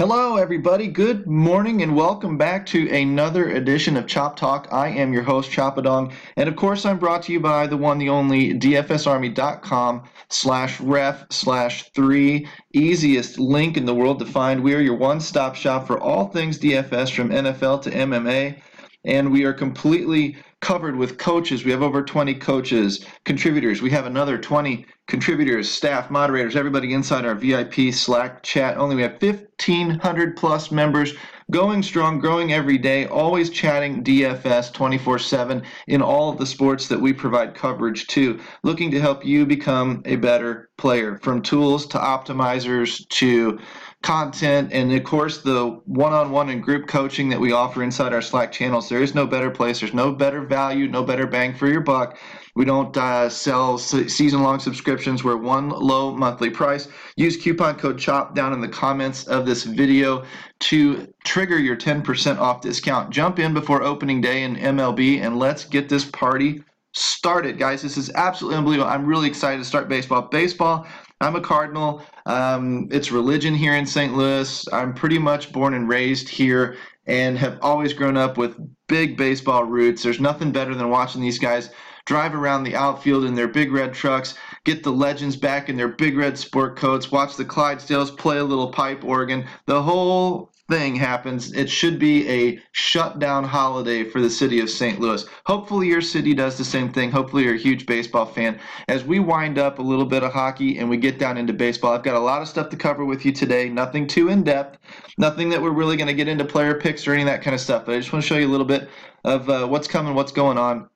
Hello, everybody. Good morning and welcome back to another edition of Chop Talk. I am your host, Chopadong, and of course, I'm brought to you by the one, the only DFSArmy.com/ref/3. Easiest link in the world to find. We are your one-stop shop for all things DFS from NFL to MMA. And we are completely covered with coaches. We have over 20 coaches, contributors. We have another 20 contributors, staff, moderators, everybody inside our VIP Slack chat. Only we have 1,500 plus members, going strong, growing every day, always chatting DFS 24/7 in all of the sports that we provide coverage to, looking to help you become a better player, from tools to optimizers to content, and of course the one-on-one and group coaching that we offer inside our Slack channels. There is no better place. There's no better value, no better bang for your buck. We don't sell season-long subscriptions. We're one low monthly price. Use coupon code CHOP down in the comments of this video to trigger your 10% off discount. Jump in before opening day in MLB and let's get this party started, guys. This is absolutely unbelievable. I'm really excited to start baseball. I'm a Cardinal. It's religion here in St. Louis. I'm pretty much born and raised here and have always grown up with big baseball roots. There's nothing better than watching these guys drive around the outfield in their big red trucks, get the legends back in their big red sport coats, watch the Clydesdales play a little pipe organ. The whole thing happens. It should be a shutdown holiday for the city of St. Louis. Hopefully your city does the same thing. Hopefully you're a huge baseball fan. As we wind up a little bit of hockey and we get down into baseball, I've got a lot of stuff to cover with you today. Nothing too in-depth, nothing that we're really going to get into player picks or any of that kind of stuff, but I just want to show you a little bit of what's coming, what's going on.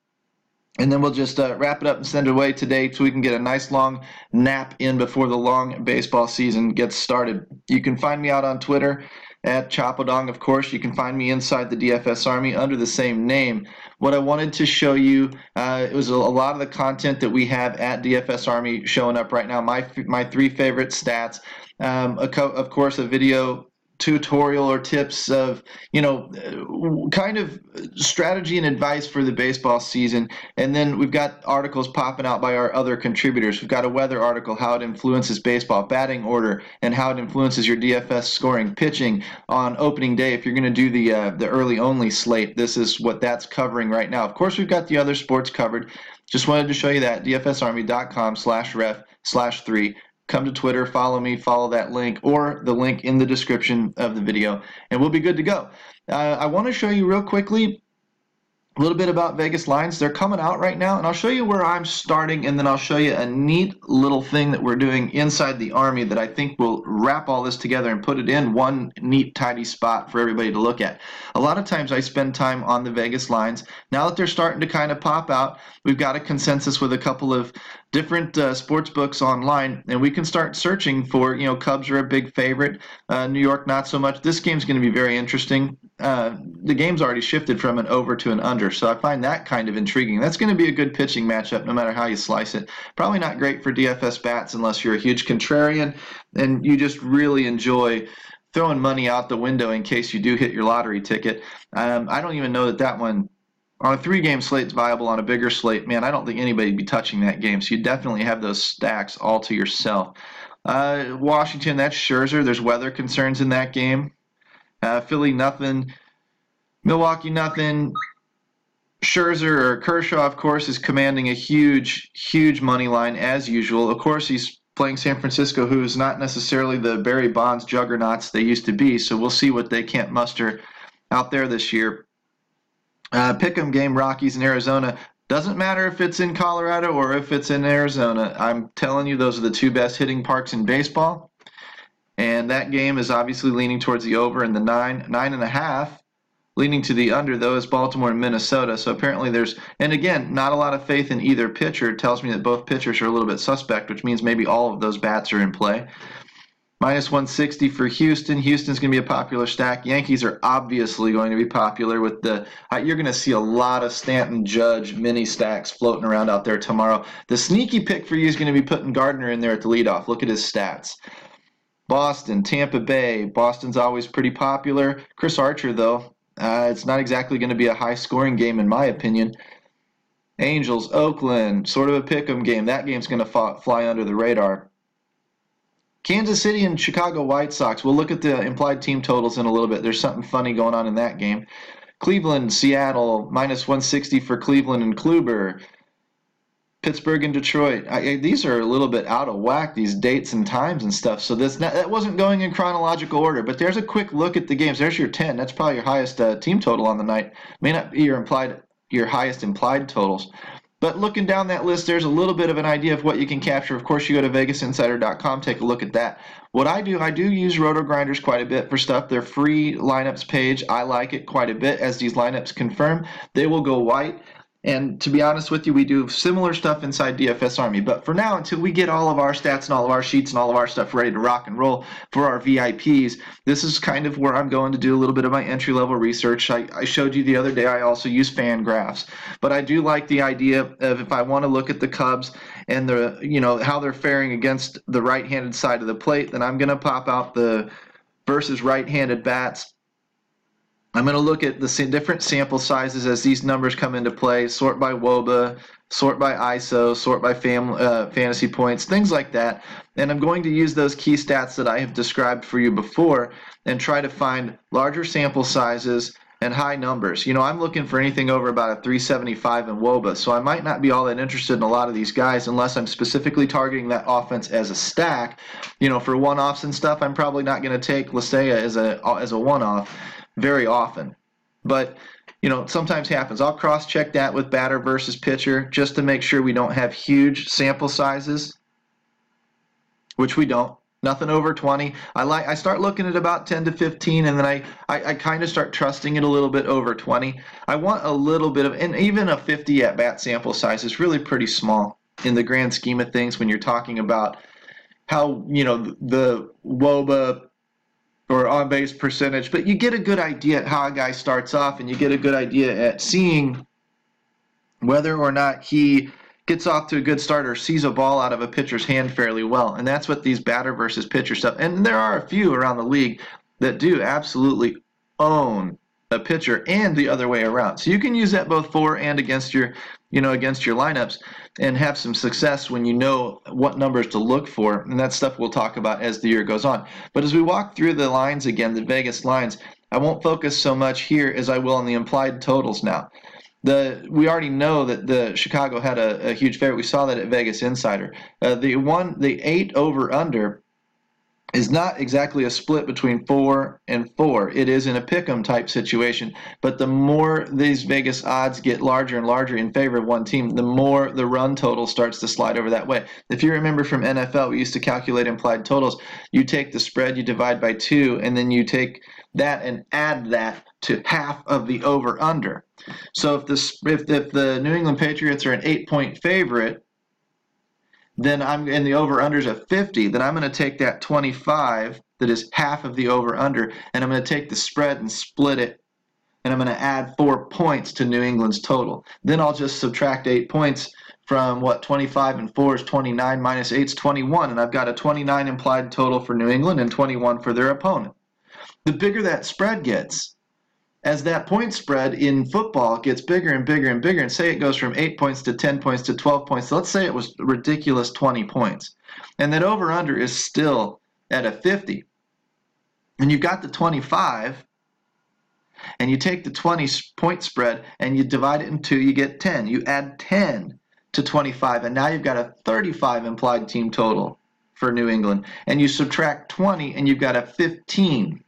And then we'll just wrap it up and send it away today so we can get a nice long nap in before the long baseball season gets started. You can find me out on Twitter at Chopadong, of course. You can find me inside the DFS Army under the same name. What I wanted to show you, it was a lot of the content that we have at DFS Army showing up right now. My three favorite stats, of course, a video tutorial or tips of, kind of strategy and advice for the baseball season. And then we've got articles popping out by our other contributors. We've got a weather article, how it influences baseball, batting order, and how it influences your DFS scoring, pitching on opening day. If you're going to do the early only slate, this is what that's covering right now. Of course, we've got the other sports covered. Just wanted to show you that, dfsarmy.com/ref/3. Come to Twitter, follow me, follow that link, or the link in the description of the video, and we'll be good to go. I want to show you real quickly a little bit about Vegas lines. They're coming out right now, and I'll show you where I'm starting, and then I'll show you a neat little thing that we're doing inside the Army that I think will wrap all this together and put it in one neat, tidy spot for everybody to look at. A lot of times I spend time on the Vegas lines. Now that they're starting to kind of pop out, we've got a consensus with a couple of different sports books online, and we can start searching for, Cubs are a big favorite, New York not so much. This game's going to be very interesting. The game's already shifted from an over to an under, so I find that kind of intriguing. That's going to be a good pitching matchup no matter how you slice it. Probably not great for DFS bats unless you're a huge contrarian and you just really enjoy throwing money out the window in case you do hit your lottery ticket. I don't even know that one on a 3-game slate is viable. On a bigger slate, man, I don't think anybody would be touching that game. So you definitely have those stacks all to yourself. Washington, that's Scherzer. There's weather concerns in that game. Philly, nothing. Milwaukee, nothing. Scherzer, or Kershaw, of course, is commanding a huge, huge money line as usual. Of course, he's playing San Francisco, who is not necessarily the Barry Bonds juggernauts they used to be. So we'll see what they can't muster out there this year. Pick'em game, Rockies in Arizona. Doesn't matter if it's in Colorado or if it's in Arizona. I'm telling you, those are the two best hitting parks in baseball. And that game is obviously leaning towards the over, and the 9.5 leaning to the under, though, is Baltimore and Minnesota. So apparently there's, and again, not a lot of faith in either pitcher. It tells me that both pitchers are a little bit suspect, which means maybe all of those bats are in play. Minus 160 for Houston. Houston's going to be a popular stack. Yankees are obviously going to be popular with the you're going to see a lot of Stanton Judge mini stacks floating around out there tomorrow. The sneaky pick for you is going to be putting Gardner in there at the leadoff. Look at his stats. Boston, Tampa Bay. Boston's always pretty popular. Chris Archer, though, it's not exactly going to be a high-scoring game in my opinion. Angels, Oakland, sort of a pick 'em game. That game's going to fly under the radar. Kansas City and Chicago White Sox. We'll look at the implied team totals in a little bit. There's something funny going on in that game. Cleveland, Seattle, minus 160 for Cleveland and Kluber. Pittsburgh and Detroit. These are a little bit out of whack, these dates and times and stuff. So that wasn't going in chronological order. But there's a quick look at the games. There's your 10. That's probably your highest team total on the night. May not be your highest implied totals. But looking down that list, there's a little bit of an idea of what you can capture. Of course, you go to vegasinsider.com, take a look at that. What I do use roto grinders quite a bit for stuff. Their free lineups page, I like it quite a bit. As these lineups confirm, they will go white. And to be honest with you, we do similar stuff inside DFS Army. But for now, until we get all of our stats and all of our sheets and all of our stuff ready to rock and roll for our VIPs, this is kind of where I'm going to do a little bit of my entry-level research. I showed you the other day I also use fan graphs. But I do like the idea of if I want to look at the Cubs and how they're faring against the right-handed side of the plate, then I'm going to pop out the versus right-handed bats. I'm going to look at the different sample sizes as these numbers come into play, sort by WOBA, sort by ISO, sort by fantasy points, things like that. And I'm going to use those key stats that I have described for you before and try to find larger sample sizes and high numbers. I'm looking for anything over about a 375 in WOBA, so I might not be all that interested in a lot of these guys unless I'm specifically targeting that offense as a stack. For one-offs and stuff, I'm probably not going to take Lisea as a one-off very often. But sometimes happens. I'll cross-check that with batter versus pitcher just to make sure we don't have huge sample sizes, which we don't. Nothing over 20. I start looking at about 10 to 15, and then I kind of start trusting it a little bit over 20. I want a little bit of, and even a 50 at-bat sample size is really pretty small in the grand scheme of things when you're talking about how, the WOBA or on-base percentage, but you get a good idea at how a guy starts off, and you get a good idea at seeing whether or not he gets off to a good start or sees a ball out of a pitcher's hand fairly well. And that's what these batter versus pitcher stuff, and there are a few around the league that do absolutely own a pitcher and the other way around. So you can use that both for and against your lineups and have some success when you know what numbers to look for, and that's stuff we'll talk about as the year goes on. But as we walk through the lines again, the Vegas lines, I won't focus so much here as I will on the implied totals now. We already know that the Chicago had a huge favorite. We saw that at Vegas Insider. The 8 over under is not exactly a split between 4 and 4. It is in a pick'em type situation, but the more these Vegas odds get larger and larger in favor of one team, the more the run total starts to slide over that way. If you remember from NFL, we used to calculate implied totals. You take the spread, you divide by 2, and then you take that and add that to half of the over-under. So if the New England Patriots are an 8-point favorite, then and the over-under is at 50, then I'm going to take that 25 that is half of the over-under, and I'm going to take the spread and split it, and I'm going to add 4 points to New England's total. Then I'll just subtract 8 points from 25 and 4 is 29 minus 8 is 21, and I've got a 29 implied total for New England and 21 for their opponent. The bigger that spread gets, as that point spread in football gets bigger and bigger and bigger, and say it goes from 8 points to 10 points to 12 points, let's say it was a ridiculous 20 points, and that over-under is still at a 50, and you've got the 25, and you take the 20-point spread, and you divide it in 2, you get 10. You add 10 to 25, and now you've got a 35 implied team total for New England, and you subtract 20, and you've got a 15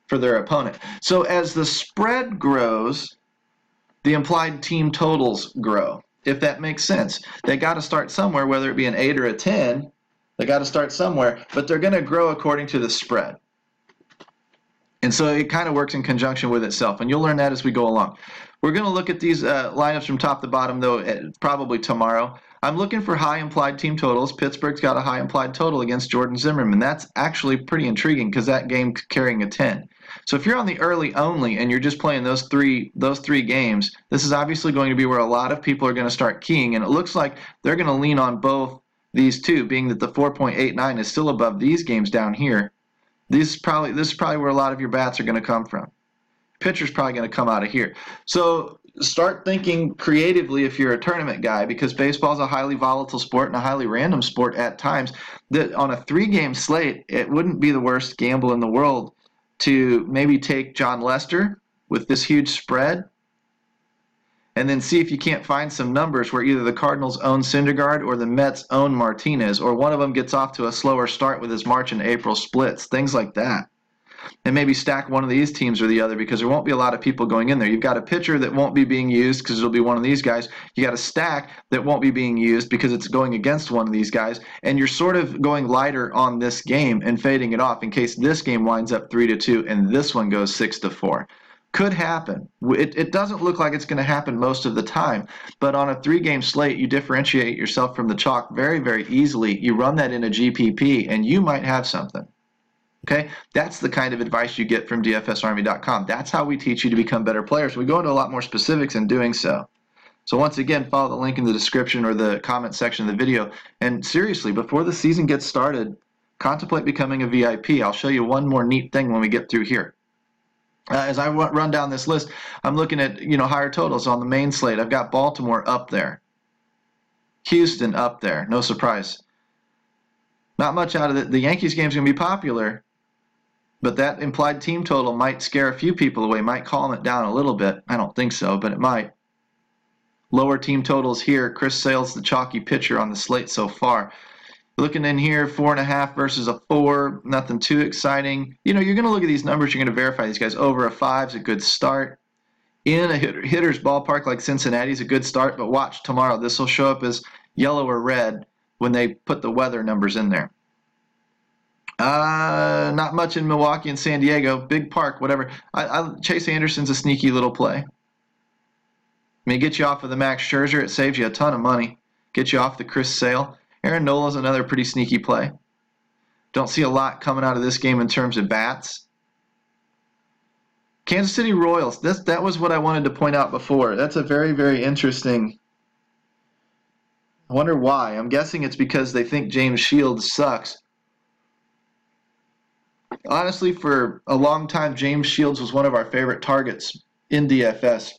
for their opponent. So as the spread grows, the implied team totals grow, if that makes sense. They got to start somewhere, whether it be an 8 or a 10. They got to start somewhere, but they're going to grow according to the spread. And so it kind of works in conjunction with itself, and you'll learn that as we go along. We're going to look at these lineups from top to bottom, though, probably tomorrow. I'm looking for high implied team totals. Pittsburgh's got a high implied total against Jordan Zimmerman. That's actually pretty intriguing because that game carrying a 10. So if you're on the early only and you're just playing those three games, this is obviously going to be where a lot of people are going to start keying, and it looks like they're going to lean on both these two, being that the 4.89 is still above these games down here. This is probably where a lot of your bats are going to come from. Pitcher's probably going to come out of here. So start thinking creatively if you're a tournament guy, because baseball is a highly volatile sport and a highly random sport at times. That on a 3-game slate, it wouldn't be the worst gamble in the world to maybe take John Lester with this huge spread, and then see if you can't find some numbers where either the Cardinals own Syndergaard or the Mets own Martinez, or one of them gets off to a slower start with his March and April splits, things like that. And maybe stack one of these teams or the other, because there won't be a lot of people going in there. You've got a pitcher that won't be being used because it'll be one of these guys. You got a stack that won't be being used because it's going against one of these guys. And you're sort of going lighter on this game and fading it off in case this game winds up 3-2 and this one goes 6-4. Could happen. It doesn't look like it's going to happen most of the time, but on a 3-game slate, you differentiate yourself from the chalk very, very easily. You run that in a GPP, and you might have something. Okay, that's the kind of advice you get from DFSArmy.com. That's how we teach you to become better players. We go into a lot more specifics in doing so. So once again, follow the link in the description or the comment section of the video. And seriously, before the season gets started, contemplate becoming a VIP. I'll show you one more neat thing when we get through here. As I run down this list, I'm looking at higher totals on the main slate. I've got Baltimore up there, Houston up there. No surprise. Not much out of it. The Yankees game is going to be popular, but that implied team total might scare a few people away, might calm it down a little bit. I don't think so, but it might. Lower team totals here. Chris Sale's the chalky pitcher on the slate so far. Looking in here, 4.5 versus a 4, nothing too exciting. You're going to look at these numbers, you're going to verify these guys. Over a 5 is a good start. In a hitter's ballpark like Cincinnati is a good start, but watch tomorrow. This will show up as yellow or red when they put the weather numbers in there. Not much in Milwaukee and San Diego. Big park, whatever. Chase Anderson's a sneaky little play. Get you off of the Max Scherzer. It saves you a ton of money. Get you off the Chris Sale. Aaron Nola's another pretty sneaky play. Don't see a lot coming out of this game in terms of bats. Kansas City Royals. That was what I wanted to point out before. That's a very, very interesting. I wonder why. I'm guessing it's because they think James Shields sucks. Honestly, for a long time, James Shields was one of our favorite targets in DFS.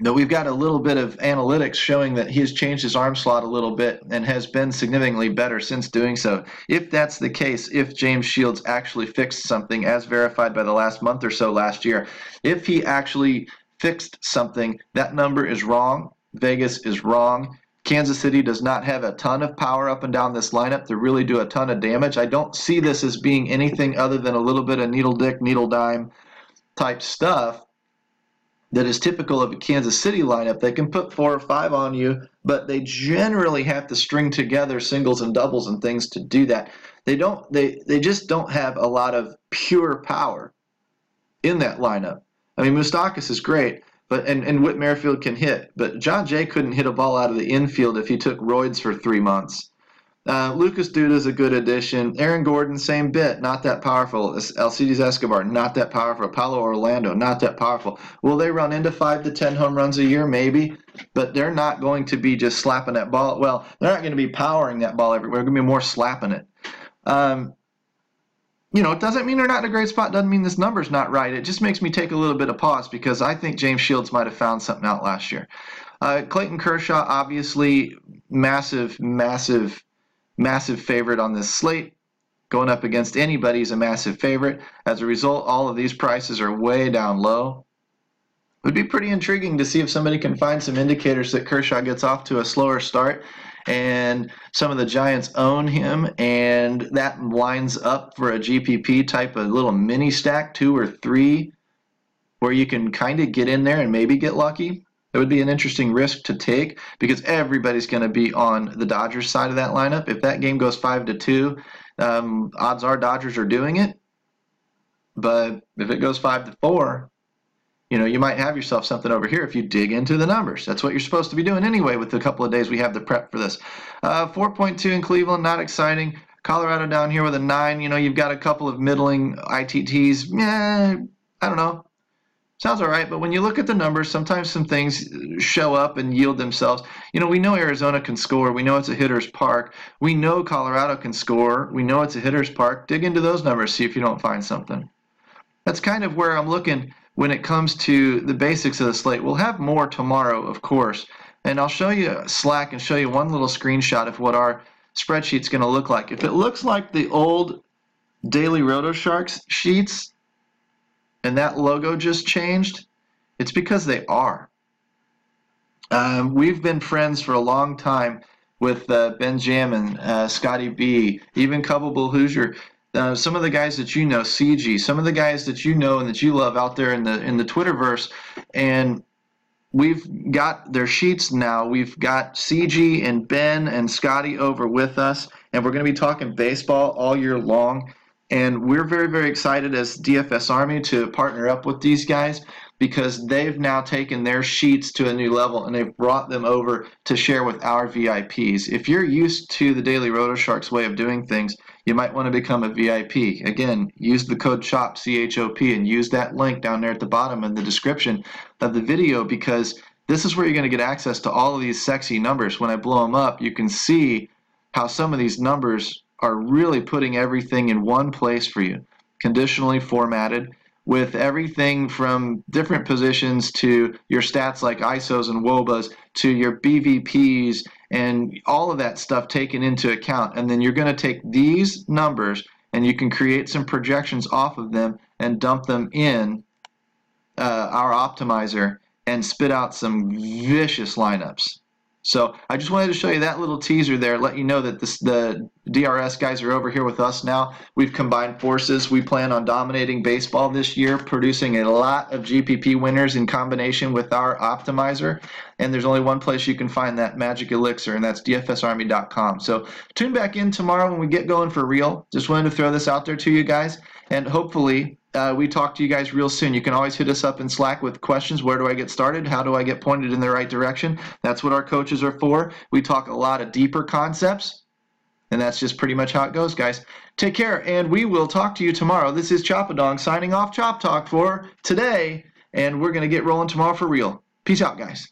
Though we've got a little bit of analytics showing that he has changed his arm slot a little bit and has been significantly better since doing so. If that's the case, if James Shields actually fixed something as verified by the last month or so last year, if he actually fixed something, that number is wrong. Vegas is wrong. Kansas City does not have a ton of power up and down this lineup to really do a ton of damage. I don't see this as being anything other than a little bit of needle dick, needle dime type stuff that is typical of a Kansas City lineup. They can put 4 or 5 on you, but they generally have to string together singles and doubles and things to do that. They just don't have a lot of pure power in that lineup. Moustakas is great, but and Whit Merrifield can hit, but John Jay couldn't hit a ball out of the infield if he took roids for 3 months. Lucas Duda's a good addition. Aaron Gordon, same bit, not that powerful. Alcides Escobar, not that powerful. Paulo Orlando, not that powerful. Will they run into 5 to 10 home runs a year? Maybe, but they're not going to be just slapping that ball. Well, they're not going to be powering that ball everywhere. They're going to be more slapping it. It doesn't mean they're not in a great spot. Doesn't mean this number's not right. It just makes me take a little bit of pause because I think James Shields might have found something out last year. Clayton Kershaw, obviously, massive favorite on this slate. Going up against anybody is a massive favorite. As a result, all of these prices are way down low. It would be pretty intriguing to see if somebody can find some indicators that Kershaw gets off to a slower start and some of the Giants own him, and that lines up for a GPP type of little mini stack, 2 or 3, where you can kind of get in there and maybe get lucky. It would be an interesting risk to take because everybody's going to be on the Dodgers side of that lineup. If that game goes 5-2, odds are Dodgers are doing it. But if it goes 5-4, you might have yourself something over here if you dig into the numbers. That's what you're supposed to be doing anyway with the couple of days we have to prep for this. 4.2 in Cleveland, not exciting. Colorado down here with a 9. You've got a couple of middling ITTs. I don't know. Sounds all right, but when you look at the numbers, sometimes some things show up and yield themselves. We know Arizona can score. We know it's a hitter's park. We know Colorado can score. We know it's a hitter's park. Dig into those numbers, see if you don't find something. That's kind of where I'm looking when it comes to the basics of the slate. We'll have more tomorrow, of course, and I'll show you Slack and show you one little screenshot of what our spreadsheet's going to look like. If it looks like the old Daily Roto Sharks sheets and that logo just changed, it's because they are. We've been friends for a long time with Benjamin, Scotty B, even Cubbable Hoosier. Some of the guys that you know, CG, some of the guys that you know and that you love out there in the Twitterverse, and we've got their sheets now. We've got CG and Ben and Scotty over with us, and we're going to be talking baseball all year long. And we're very, very excited as DFS Army to partner up with these guys because they've now taken their sheets to a new level and they've brought them over to share with our VIPs. If you're used to the Daily Roto Sharks way of doing things, you might want to become a VIP. Again, use the code CHOP, C-H-O-P, and use that link down there at the bottom in the description of the video because this is where you're going to get access to all of these sexy numbers. When I blow them up, you can see how some of these numbers are really putting everything in one place for you, conditionally formatted, with everything from different positions to your stats like ISOs and WOBAs to your BVPs and all of that stuff taken into account. And then you're going to take these numbers and you can create some projections off of them and dump them in our optimizer and spit out some vicious lineups. So I just wanted to show you that little teaser there, let you know that the DRS guys are over here with us now. We've combined forces. We plan on dominating baseball this year, producing a lot of GPP winners in combination with our optimizer. And there's only one place you can find that magic elixir, and that's dfsarmy.com. So tune back in tomorrow when we get going for real. Just wanted to throw this out there to you guys, and hopefully we talk to you guys real soon. You can always hit us up in Slack with questions. Where do I get started? How do I get pointed in the right direction? That's what our coaches are for. We talk a lot of deeper concepts, and that's just pretty much how it goes, guys. Take care, and we will talk to you tomorrow. This is Choppadong signing off Chop Talk for today, and we're going to get rolling tomorrow for real. Peace out, guys.